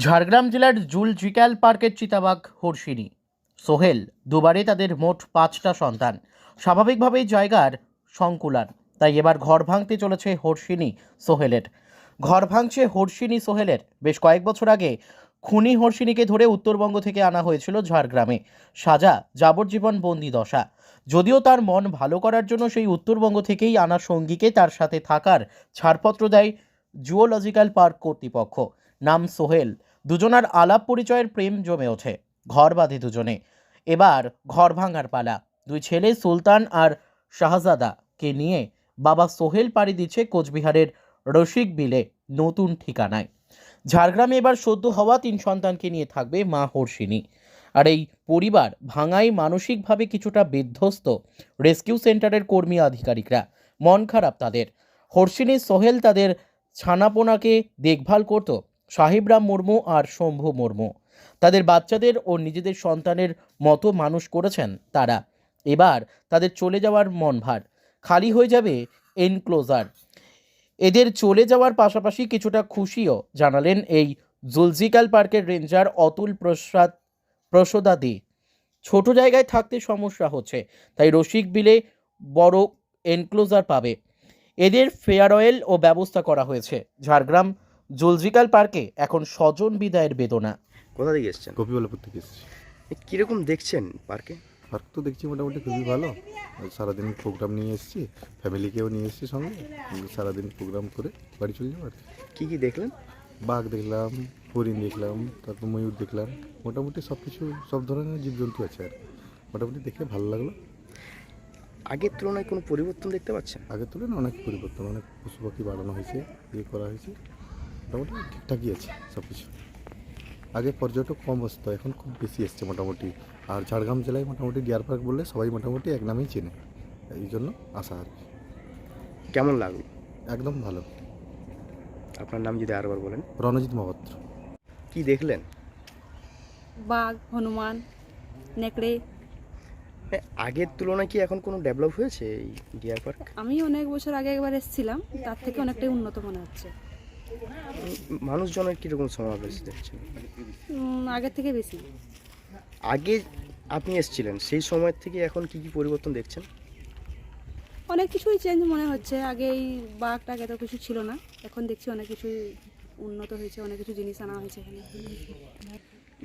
ঝাড়গ্রাম জেলার জুলজিক্যাল পার্কের চিতাবাঘ হর্ষিনী সোহেল দুবারে তাদের মোট 5টা সন্তান। স্বাভাবিকভাবেই জায়গার সংকুলান, তাই এবার ঘর ভাঙতে চলেছে হর্ষিনী সোহেলের। ঘর ভাঙছে হর্ষিনী সোহেলের। বেশ কয়েক বছর আগে খুনি হর্ষিনীকে ধরে উত্তরবঙ্গ থেকে আনা হয়েছিল ঝাড়গ্রামে। সাজা যাবজ্জীবন বন্দি দশা। যদিও তার মন ভালো করার জন্য সেই উত্তরবঙ্গ থেকেই আনা সঙ্গীকে তার সাথে থাকার ছাড়পত্র দেয় জুওলজিক্যাল পার্ক কর্তৃপক্ষ। নাম সোহেল। দুজনার আলাপ পরিচয়ের প্রেম জমে ওঠে, ঘর বাঁধে দুজনে। এবার ঘর ভাঙার পালা। দুই ছেলে সুলতান আর শাহজাদাকে নিয়ে বাবা সোহেল পাড়ি দিচ্ছে কোচবিহারের রসিক বিলে নতুন ঠিকানায়। ঝাড়গ্রামে এবার সদ্য হওয়া 3 সন্তানকে নিয়ে থাকবে মা হর্ষিনী। আর এই পরিবার ভাঙায় মানসিকভাবে কিছুটা বিধ্বস্ত রেস্কিউ সেন্টারের কর্মী আধিকারিকরা। মন খারাপ তাদের। হর্ষিনী সোহেল তাদের ছানাপোনাকে দেখভাল করত সাহিবরাম মুর্মু আর শম্ভু মুর্মু। তাদের বাচ্চাদের ও নিজেদের সন্তানের মতো মানুষ করেছেন তারা। এবার তাদের চলে যাওয়ার মন ভার। খালি হয়ে যাবে এনক্লোজার। এদের চলে যাওয়ার পাশাপাশি কিছুটা খুশিও জানালেন এই জুলজিক্যাল পার্কের রেঞ্জার অতুল প্রসাদাদি। ছোট জায়গায় থাকতে সমস্যা হচ্ছে, তাই রসিক বিলে বড় এনক্লোজার পাবে। এদের ফেয়ারওয়েল ও ব্যবস্থা করা হয়েছে। ঝাড়গ্রাম জুলজিক্যাল পার্কে এখন স্বজন বিদায়ের বেদনা। কোথা থেকে এসছেন? গোপীবল্লভপুর থেকে এসেছি। কীরকম দেখছেন পার্কে? পার্ক তো দেখছি মোটামুটি খুবই ভালো। সারাদিন প্রোগ্রাম নিয়ে এসেছি, ফ্যামিলিকেও নিয়ে এসেছি সঙ্গে। সারাদিন প্রোগ্রাম করে বাড়ি চলে যাবো আর কি। কি দেখলেন? বাঘ দেখলাম, হরিণ দেখলাম, তারপর ময়ূর দেখলাম। মোটামুটি সব কিছু, সব ধরনের জীবজন্তু আছে আর কি। মোটামুটি দেখে ভালো লাগলো। আগের তুলনায় কোনো পরিবর্তন দেখতে পাচ্ছেন? আগের তুলনায় অনেক পরিবর্তন, অনেক পশু পাখি বাড়ানো হয়েছে, ইয়ে করা হয়েছে। মোটামুটি ঠিকঠাকই আছে সব কিছু। আগে পর্যটক কম আসতো, এখন খুব বেশি এসছে মোটামুটি। আর ঝাড়গ্রাম জেলায় মোটামুটি ডিয়ার পার্ক বললে সবাই মোটামুটি এক নামেই চেনে, এই জন্য আসা আর কি। কেমন লাগলো? একদম ভালো। আপনার নাম যদি আরেকবার বলেন। রণজিৎ মহাপাত্র। কি দেখলেন? বাঘ, হনুমান, নেকড়ে। আগের তুলনায় কি এখন কোনো ডেভেলপ হয়েছে এই ডিয়ার পার্ক? আমি অনেক বছর আগে একবার এসেছিলাম, তার থেকে অনেকটাই উন্নত মনে হচ্ছে। মানুষজনের কীরকম সমাবেশ দেখছেন? আগের থেকে বেশি। আগে আপনি এসেছিলেন, সেই সময় থেকে এখন কি কি পরিবর্তন দেখছেন? অনেক কিছুই চেঞ্জ মনে হচ্ছে। আগে এই বাঘটাকে এত কিছু ছিল না, এখন দেখছি অনেক কিছুই উন্নত হয়েছে, অনেক কিছু জিনিস আনা হয়েছে এখানে।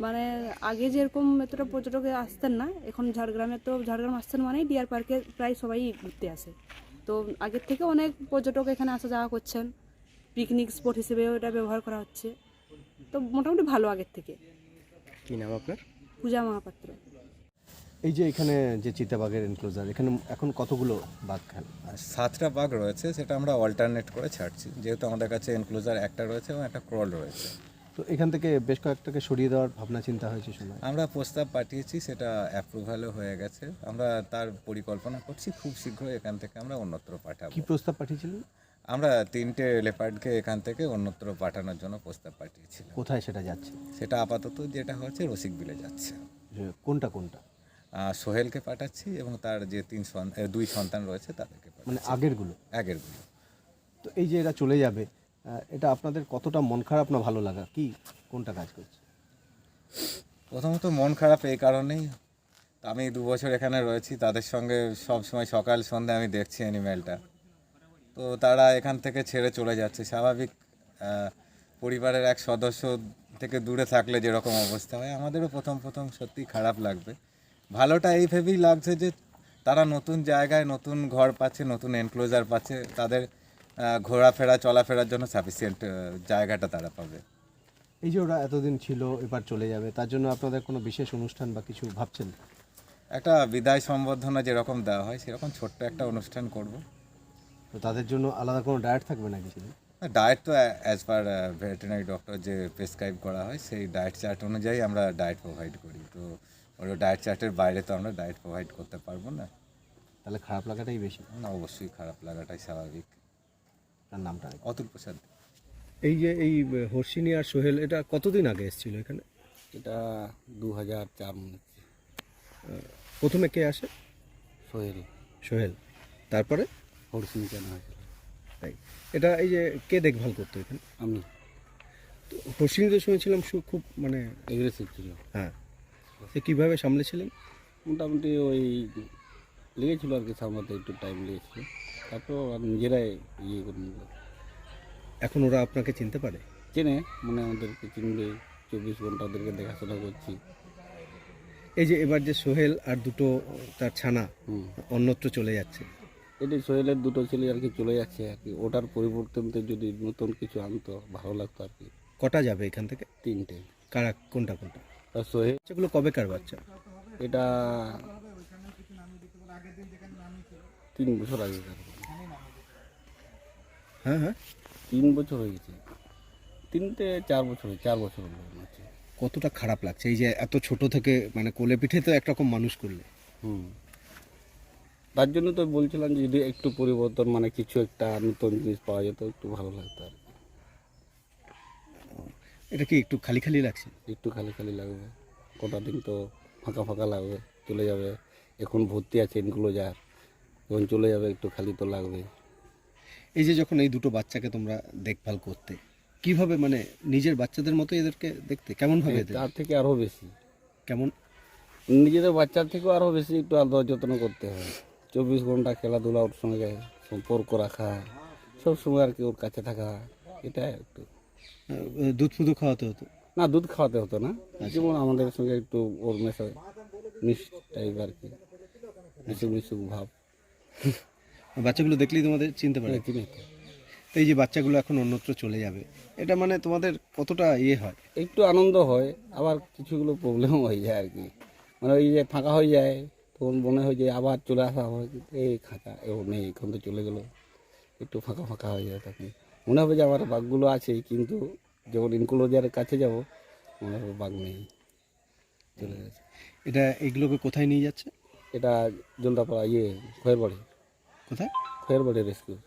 মানে আগে যেরকম এতটা পর্যটক আসতেন না, এখন ঝাড়গ্রামে তো ঝাড়গ্রাম আসছেন মানেই ডিয়ার পার্কে প্রায় সবাই ঘুরতে আসে। তো আগের থেকে অনেক পর্যটক এখানে আসা যাওয়া করছেন, পিকনিক স্পট হিসেবেও এটা ব্যবহার করা হচ্ছে। তো মোটামুটি ভালো আগের থেকে। কী নাম আপনার? পূজা মহাপাত্র। এই যে এখানে যে চিতাবাঘের এনক্লোজার, এখানে এখন কতগুলো বাঘ খেল? 7টা বাঘ রয়েছে, সেটা আমরা অল্টারনেট করে ছাড়ছি, যেহেতু আমাদের কাছে এনক্লোজার একটা রয়েছে এবং একটা ক্রল রয়েছে। তো এখান থেকে বেশ কয়েকটাকে সরিয়ে দেওয়ার ভাবনা চিন্তা হয়েছে শোনা। আমরা প্রস্তাব পাঠিয়েছি, সেটা অ্যাপ্রুভালও হয়ে গেছে। আমরা তার পরিকল্পনা করছি, খুব শীঘ্রই এখান থেকে আমরা অন্যত্র পাঠাবো। কি প্রস্তাব পাঠিয়েছিলেন? আমরা 3টে লেপার্ডকে এখান থেকে অন্যত্র পাঠানোর জন্য প্রস্তাব পাঠিয়েছিলাম। কোথায় সেটা যাচ্ছে? সেটা আপাতত যেটা হচ্ছে রসিক বিলে যাচ্ছে। যে কোনটা কোনটা? সোহেলকে পাঠাচ্ছি এবং তার যে 2 সন্তান রয়েছে তাদেরকে মানে পাঠাচ্ছি। আগেরগুলো? আগেরগুলো। তো এই যে এরা চলে যাবে, এটা আপনাদের কতটা মন খারাপ না ভালো লাগা, কি কোনটা কাজ করছে? প্রথমত মন খারাপ এই কারণেই, আমি 2 বছর এখানে রয়েছি, তাদের সঙ্গে সব সময় সকাল সন্ধ্যা আমি দেখছি অ্যানিম্যালটা। তো তারা এখান থেকে ছেড়ে চলে যাচ্ছে। স্বাভাবিক, পরিবারের এক সদস্য থেকে দূরে থাকলে যেরকম অবস্থা হয়, আমাদেরও প্রথম প্রথম সত্যিই খারাপ লাগবে। ভালোটা এই ভেবেই লাগছে যে তারা নতুন জায়গায় নতুন ঘর পাচ্ছে, নতুন এনক্লোজার পাচ্ছে, তাদের ঘোরাফেরা চলাফেরার জন্য সাফিসিয়েন্ট জায়গাটা তারা পাবে। এই যে ওরা এতদিন ছিল, এবার চলে যাবে, তার জন্য আপনাদের কোনো বিশেষ অনুষ্ঠান বা কিছু ভাবছেন? একটা বিদায় সম্বর্ধনা যেরকম দেওয়া হয় সেরকম ছোট্ট একটা অনুষ্ঠান করব। তো তাদের জন্য আলাদা কোনো ডায়েট থাকবে নাকি? ডায়েট তো অ্যাজ পার ভেটেরিনারি ডক্টর যে প্রেসক্রাইব করা হয় সেই ডায়েট চার্ট অনুযায়ী আমরা ডায়েট প্রোভাইড করি। তো ওই ডায়েট চার্টের বাইরে তো আমরা ডায়েট প্রোভাইড করতে পারবো না। তাহলে খারাপ লাগাটাই বেশি। না, অবশ্যই খারাপ লাগাটাই স্বাভাবিক। তার নামটা? অতুল প্রসাদ। এই যে এই হর্ষিনী আর সোহেল, এটা কতদিন আগে এসেছিল এখানে? এটা 2004 মনে হচ্ছে। প্রথমে কে আসে? সোহেল। সোহেল, তারপরে হরসিনী কেন হয়েছিল? তাই এটা এই যে কে দেখভাল করতো এখানে? আমি। তো হর্ষিনী তো শুনেছিলাম খুব মানে এগ্রেসিভ ছিল। হ্যাঁ, সে কীভাবে সামলেছিলেন? মোটামুটি ওই লেগেছিল আর কি, সামলাতে একটু টাইম লেগেছিল। তারপর ওরা নিজেরাই ইয়ে করে নিল। এখন ওরা আপনাকে চিনতে পারে? চেনে, মানে আমাদেরকে চিনবে, 24 ঘন্টা ওদেরকে দেখাশোনা করছি। এই যে এবার যে সোহেল আর দুটো তার ছানা হুম, অন্যত্র চলে যাচ্ছে, এটি সোহেলের দুটো ছেলে আর কি চলে যাচ্ছে আর কি। ওটার পরিবর্তনতে যদি নতুন কিছু আনতো ভালো লাগতো আর কি। কটা যাবে এখান থেকে? 3টে। কারা, কোনটা কোনটা? আর সোহেল সেগুলো কবেকার বাচ্চা? এটা 3 বছর আগে। হ্যাঁ হ্যাঁ, 3 বছর হয়ে গেছে, 4 বছর, 4 বছর হলো মনে হচ্ছে। কতটা খারাপ লাগছে এই যে এত ছোট থেকে মানে কোলে পিঠে তো একরকম মানুষ করলে। হুম, তার জন্য তো বলছিলাম যে যদি একটু পরিবর্তন, মানে কিছু একটা নতুন জিনিস পাওয়া যেত একটু ভালো লাগতো আর কি। এটা কি একটু খালি খালি লাগছে? একটু খালি খালি লাগবে, কটা দিন তো ফাঁকা ফাঁকা লাগবে, চলে যাবে। এখন ভর্তি আছে এনক্লোজার, যখন চলে যাবে একটু খালি তো লাগবে। এই যে যখন এই দুটো বাচ্চাকে তোমরা দেখভাল করতে, কিভাবে মানে নিজের বাচ্চাদের মতো এদেরকে দেখতে কেমন ভাবে? তার থেকে আরও বেশি, কেমন? নিজেদের বাচ্চার থেকেও আরও বেশি একটু আদর যত্ন করতে হয়। 24 ঘন্টা খেলাধুলা ওর সঙ্গে, সম্পর্ক রাখা, সব সময় আর কি ওর কাছে থাকা, এটা একটু। দুধ ফুদু খাওয়াতে হতো? না, দুধ খাওয়াতে হতো না, যেমন আমাদের সঙ্গে একটু ওর মিশ টাইপ আর কি, মিশুক মিশুক ভাব। বাচ্চাগুলো দেখলেই তোমাদের চিনতে পারে? চিনি তো। তো এই যে বাচ্চাগুলো এখন অন্যত্র চলে যাবে, এটা মানে তোমাদের কতটা ইয়ে হয়? একটু আনন্দ হয়, আবার কিছুগুলো প্রবলেমও হয়ে যায় আর কি। মানে ওই যে ফাঁকা হয়ে যায়, তখন মনে হয় যে আবার চলে আসা হয়, এই খাঁচা ও নেই, এখন তো চলে গেলো, একটু ফাঁকা ফাঁকা হয়ে যায়। তখন মনে হবে যে আমার বাঘগুলো আছে, কিন্তু যখন ইনক্লোজারের কাছে যাব মনে হবে বাঘ নেই, চলে গেছে। এটা এগুলোকে কোথায় নিয়ে যাচ্ছে? এটা জলদাপাড়া খয়েরবাড়ি কোথায়? খয়েরবাড়ি রেস্কিউ।